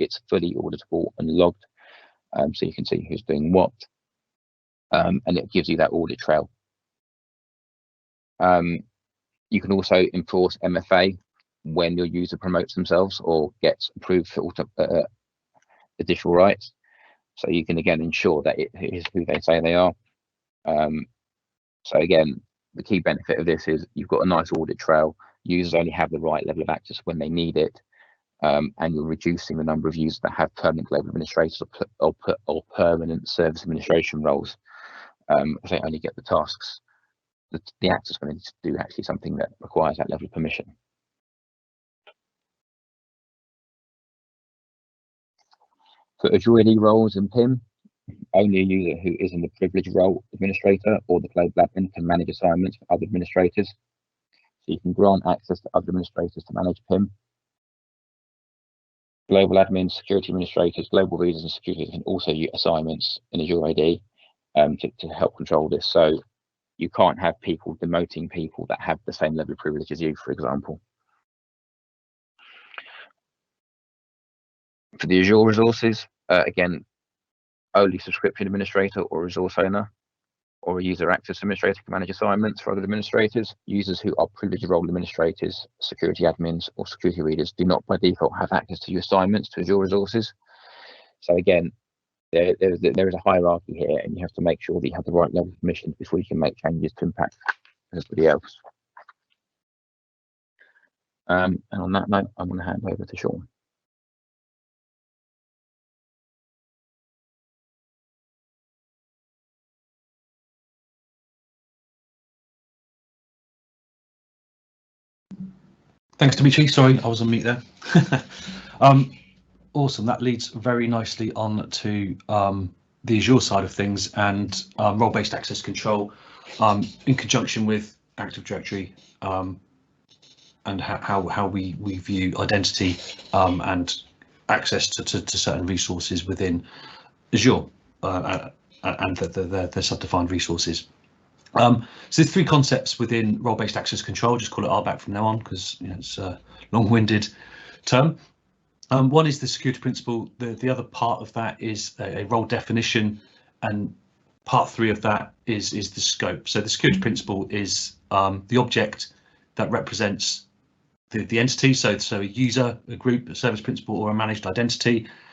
it's fully auditable and logged, so you can see who's doing what, and it gives you that audit trail. You can also enforce MFA when your user promotes themselves or gets approved for additional rights. So you can again ensure that it is who they say they are. So again, the key benefit of this is you've got a nice audit trail. Users only have the right level of access when they need it, and you're reducing the number of users that have permanent global administrators or permanent service administration roles. They only get the tasks. The access when they need to do actually something that requires that level of permission. For Azure AD roles in PIM, only a user who is in the privileged role administrator or the global admin can manage assignments for other administrators. So you can grant access to other administrators to manage PIM. Global admins, security administrators, global readers, and security can also use assignments in Azure AD to help control this. So you can't have people demoting people that have the same level of privilege as you, for example. For the Azure resources, again, only subscription administrator or resource owner or a user access administrator can manage assignments for other administrators. Users who are privileged role administrators, security admins, or security readers do not by default have access to your assignments to Azure resources. So again, there is a hierarchy here, and you have to make sure that you have the right level of permissions before you can make changes to impact everybody else. And on that note, I'm going to hand over to Sean. Thanks, Dimitri. Sorry, I was on mute there. Awesome. That leads very nicely on to the Azure side of things and role-based access control in conjunction with Active Directory and how we view identity and access to certain resources within Azure and the subdefined resources. So there's three concepts within role-based access control. Just call it RBAC from now on because it's a long-winded term. One is the security principle. The other part of that is a role definition, and part three of that is the scope. So the security principle is the object that represents the entity. So a user, a group, a service principal, or a managed identity.